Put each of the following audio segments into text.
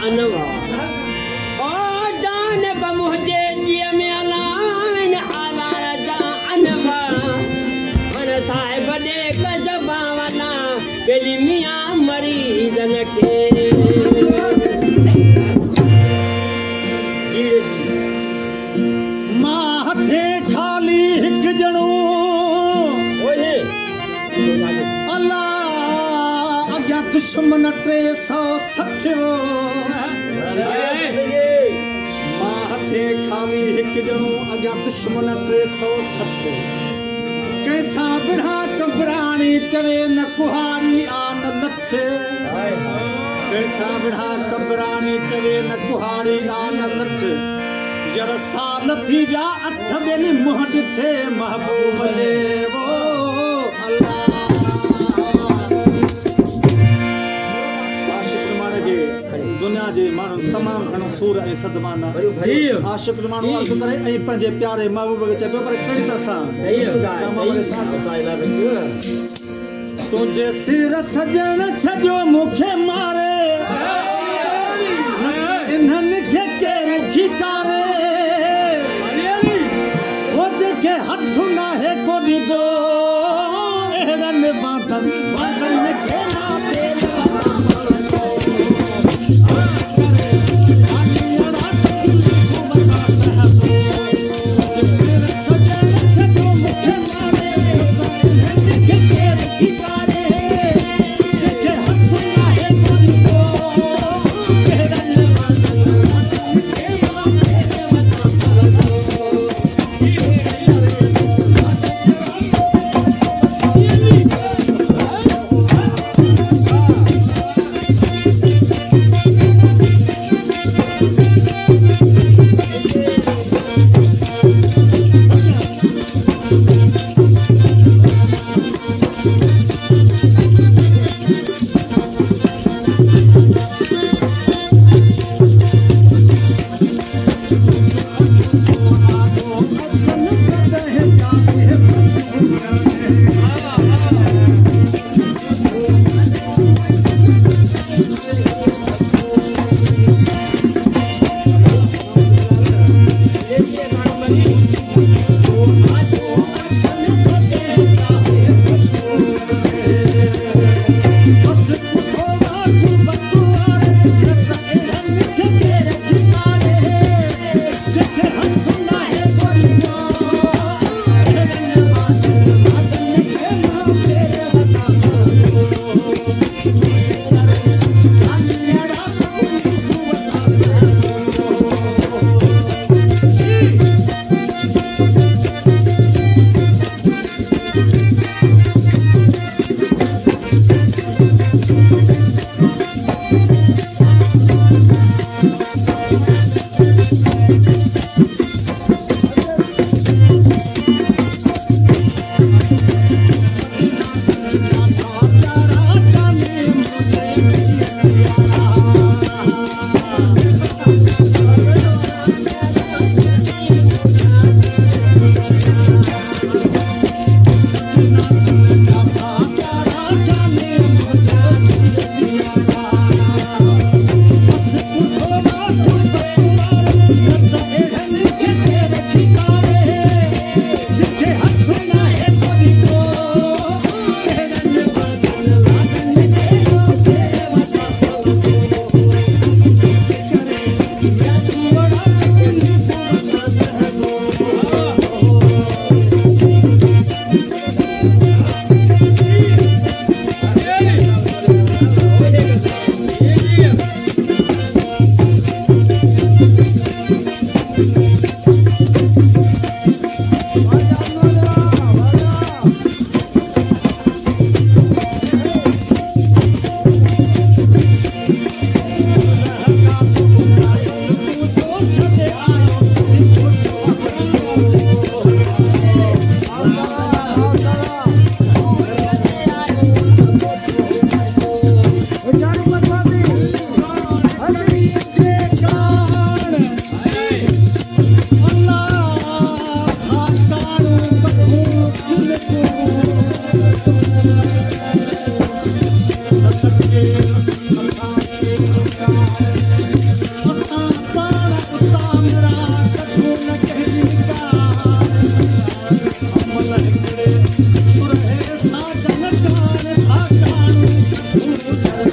अनवा ओ दान बमुहजे जिया में अलाइन आलार दा अनवा मन साहिब दे कसबावना पेली मियां मरीदन के माथे खाली हिक जणो ओए अल्लाह अग्या दुश्मन 360 माथे खाली हिक जणो अग्या दुश्मन 360 कैसा बिढ़ा कबराणी चवे न कुहाड़ी आन लच्छे कैसा बिढ़ा कबराणी चवे न कुहाड़ी आन लच्छे यार साल थी व्या अठ बेली मुंह ॾिठे महबूब जे वो अल्लाह आशिक़ माण्हू खे दुनिया जे माण्हू तमामु घणो सूर ऐं सदमाना आशिक़ माण्हू अर्ज़ु करे ऐं पंहिंजे प्यारे महबूब खे चए पियो पर कहिड़ी तरह सां तुंहिंजे सिर सजण छॾियो मूंखे मारे इन्हनि खे केरु खिकारे हो जेके हथ नाहे को ॾिदो अहिड़नि बाटनि खे ना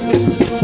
Oh